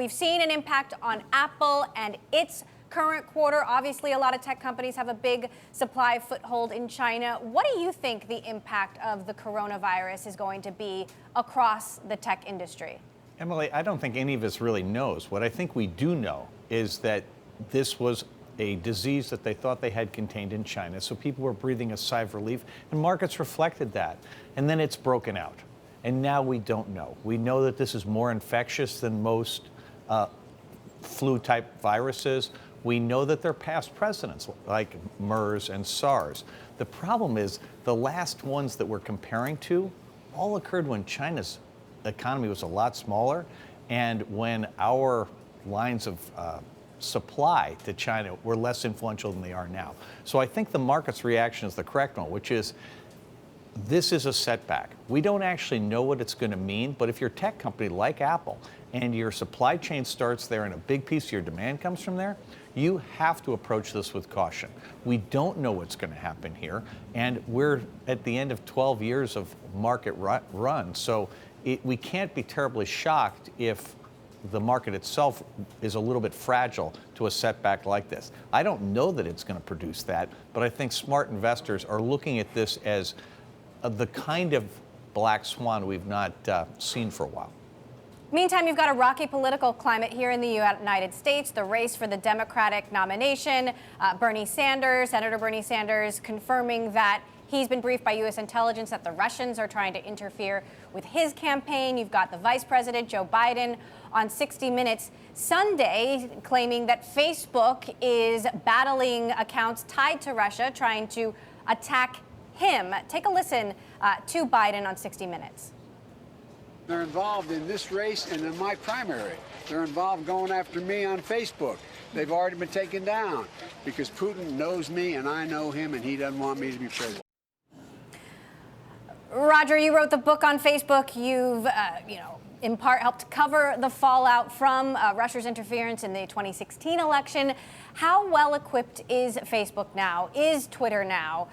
We've seen an impact on Apple and its current quarter. Obviously, a lot of tech companies have a big supply foothold in China. What do you think the impact of the coronavirus is going to be across the tech industry? Emily, I don't think any of us really knows. What I think we do know is that this was a disease that they thought they had contained in China. So people were breathing a sigh of relief, and markets reflected that. And then it's broken out. And now we don't know. We know that this is more infectious than most flu-type viruses. We know that they're past precedents, like MERS and SARS. The problem is the last ones that we're comparing to all occurred when China's economy was a lot smaller and when our lines of supply to China were less influential than they are now. So I think the market's reaction is the correct one, which is this is a setback. We don't actually know what it's going to mean, but if you're a tech company like Apple and your supply chain starts there and a big piece of your demand comes from there, you have to approach this with caution. We don't know what's going to happen here, and we're at the end of 12 years of market run, so we can't be terribly shocked if the market itself is a little bit fragile to a setback like this. I don't know that it's going to produce that, but I think smart investors are looking at this as the kind of black swan we've not seen for a while. Meantime, you've got a rocky political climate here in the United States. The race for the Democratic nomination, Senator Bernie Sanders, confirming that he's been briefed by U.S. intelligence that the Russians are trying to interfere with his campaign. You've got the Vice President, Joe Biden, on 60 Minutes Sunday, claiming that Facebook is battling accounts tied to Russia, trying to attack him. Take a listen to Biden on 60 Minutes. They're involved in this race and in my primary. They're involved going after me on Facebook. They've already been taken down because Putin knows me and I know him, and he doesn't want me to be president. Roger, you wrote the book on Facebook. You've, in part helped cover the fallout from Russia's interference in the 2016 election. How well equipped is Facebook now, is Twitter now,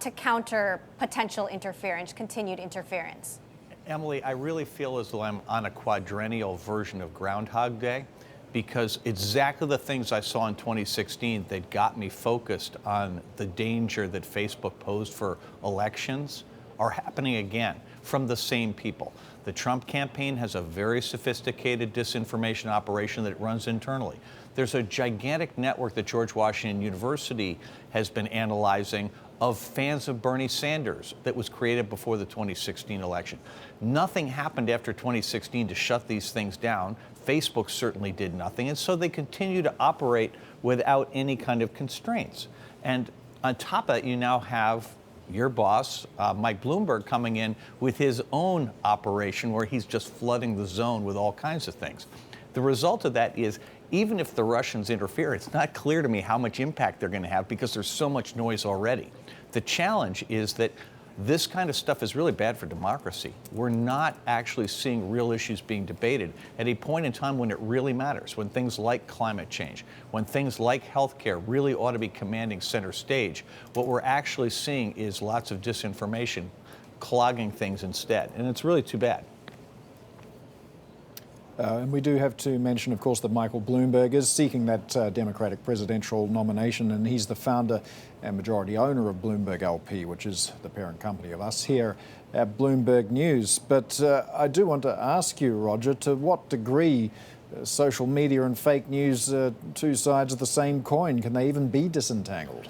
to counter potential interference, continued interference? Emily, I really feel as though I'm on a quadrennial version of Groundhog Day, because exactly the things I saw in 2016 that got me focused on the danger that Facebook posed for elections are happening again from the same people. The Trump campaign has a very sophisticated disinformation operation that it runs internally. There's a gigantic network that George Washington University has been analyzing of fans of Bernie Sanders that was created before the 2016 election. Nothing happened after 2016 to shut these things down. Facebook certainly did nothing, and so they continue to operate without any kind of constraints. And on top of that, you now have your boss, Mike Bloomberg, coming in with his own operation where he's just flooding the zone with all kinds of things. The result of that is, even if the Russians interfere, it's not clear to me how much impact they're going to have because there's so much noise already. The challenge is that this kind of stuff is really bad for democracy. We're not actually seeing real issues being debated at a point in time when it really matters, when things like climate change, when things like healthcare really ought to be commanding center stage. What we're actually seeing is lots of disinformation clogging things instead, and it's really too bad. And we do have to mention, of course, that Michael Bloomberg is seeking that Democratic presidential nomination, and he's the founder and majority owner of Bloomberg LP, which is the parent company of us here at Bloomberg News. But I do want to ask you, Roger, to what degree social media and fake news are two sides of the same coin? Can they even be disentangled?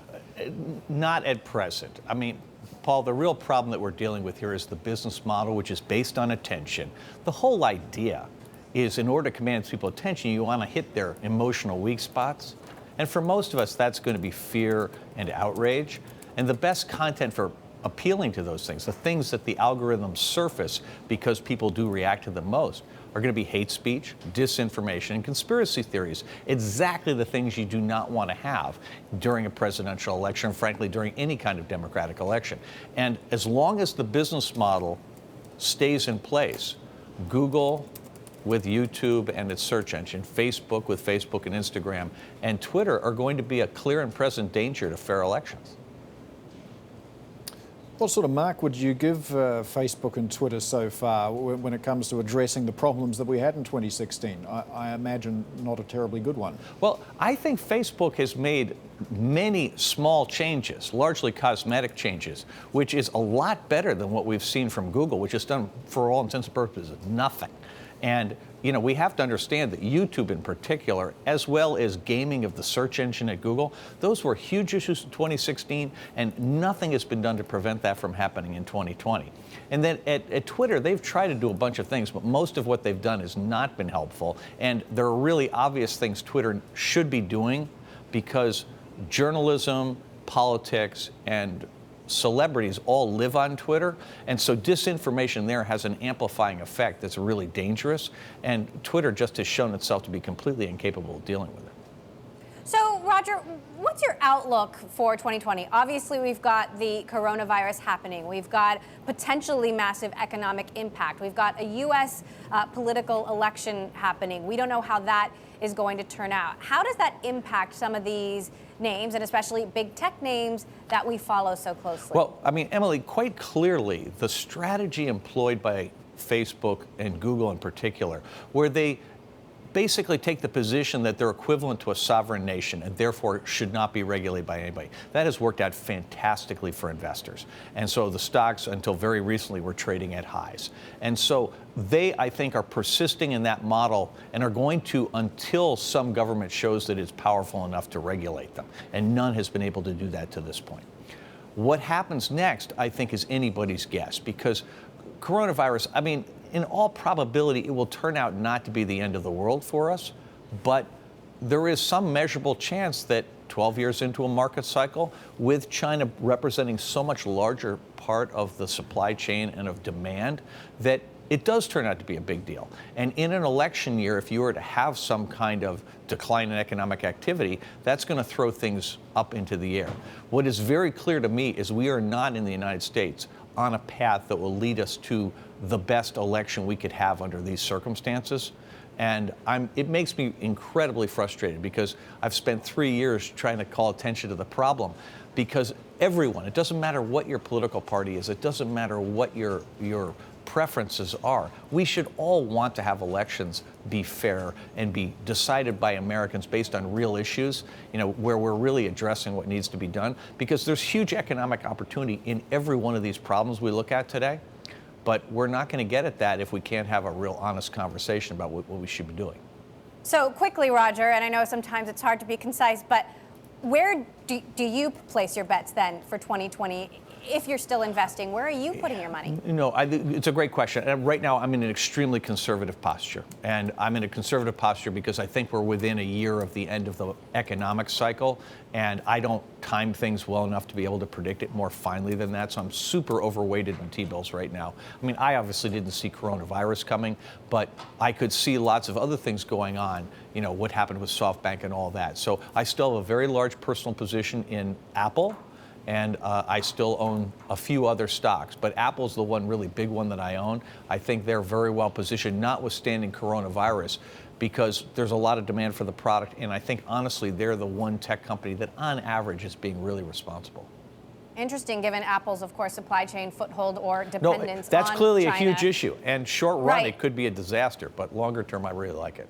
Not at present. I mean, Paul, the real problem that we're dealing with here is the business model, which is based on attention. The whole idea is, in order to command people's attention, you want to hit their emotional weak spots. And for most of us, that's going to be fear and outrage. And the best content for appealing to those things, the things that the algorithms surface because people do react to them most, are going to be hate speech, disinformation, and conspiracy theories. Exactly the things you do not want to have during a presidential election, and frankly, during any kind of democratic election. And as long as the business model stays in place, Google with YouTube and its search engine, Facebook with Facebook and Instagram, and Twitter are going to be a clear and present danger to fair elections. What sort of mark would you give Facebook and Twitter so far when it comes to addressing the problems that we had in 2016? I imagine not a terribly good one. Well, I think Facebook has made many small changes, largely cosmetic changes, which is a lot better than what we've seen from Google, which has done, for all intents and purposes, nothing. And, we have to understand that YouTube in particular, as well as gaming of the search engine at Google, those were huge issues in 2016, and nothing has been done to prevent that from happening in 2020. And then at Twitter, they've tried to do a bunch of things, but most of what they've done has not been helpful. And there are really obvious things Twitter should be doing, because journalism, politics, and celebrities all live on Twitter, and so disinformation there has an amplifying effect that's really dangerous, and Twitter just has shown itself to be completely incapable of dealing with it. So, Roger, what's your outlook for 2020? Obviously, we've got the coronavirus happening. We've got potentially massive economic impact. We've got a U.S. Political election happening. We don't know how that is going to turn out. How does that impact some of these names, and especially big tech names that we follow so closely? Well, I mean, Emily, quite clearly, the strategy employed by Facebook and Google in particular, where they basically take the position that they're equivalent to a sovereign nation and therefore should not be regulated by anybody. That has worked out fantastically for investors. And so the stocks, until very recently, were trading at highs. And so they, I think, are persisting in that model and are going to until some government shows that it's powerful enough to regulate them. And none has been able to do that to this point. What happens next, I think, is anybody's guess, because coronavirus, I mean, in all probability, it will turn out not to be the end of the world for us, but there is some measurable chance that 12 years into a market cycle, with China representing so much larger part of the supply chain and of demand, that it does turn out to be a big deal. And in an election year, if you were to have some kind of decline in economic activity, that's going to throw things up into the air. What is very clear to me is we are not in the United States on a path that will lead us to the best election we could have under these circumstances. And it makes me incredibly frustrated, because I've spent 3 years trying to call attention to the problem, because everyone, it doesn't matter what your political party is, it doesn't matter what your preferences are, we should all want to have elections be fair and be decided by Americans based on real issues, where we're really addressing what needs to be done, because there's huge economic opportunity in every one of these problems we look at today. But we're not going to get at that if we can't have a real honest conversation about what we should be doing. So quickly, Roger, and I know sometimes it's hard to be concise, but where do you place your bets then for 2020? If you're still investing, where are you putting your money? It's a great question. And right now, I'm in an extremely conservative posture. And I'm in a conservative posture because I think we're within a year of the end of the economic cycle. And I don't time things well enough to be able to predict it more finely than that. So I'm super overweighted in T-bills right now. I mean, I obviously didn't see coronavirus coming, but I could see lots of other things going on, what happened with SoftBank and all that. So I still have a very large personal position in Apple. And I still own a few other stocks, but Apple's the one really big one that I own. I think they're very well positioned, notwithstanding coronavirus, because there's a lot of demand for the product, and I think, honestly, they're the one tech company that, on average, is being really responsible. Interesting, given Apple's, of course, supply chain foothold or dependence on that's clearly China. a huge issue, and short run, Right. It could be a disaster, but longer term, I really like it.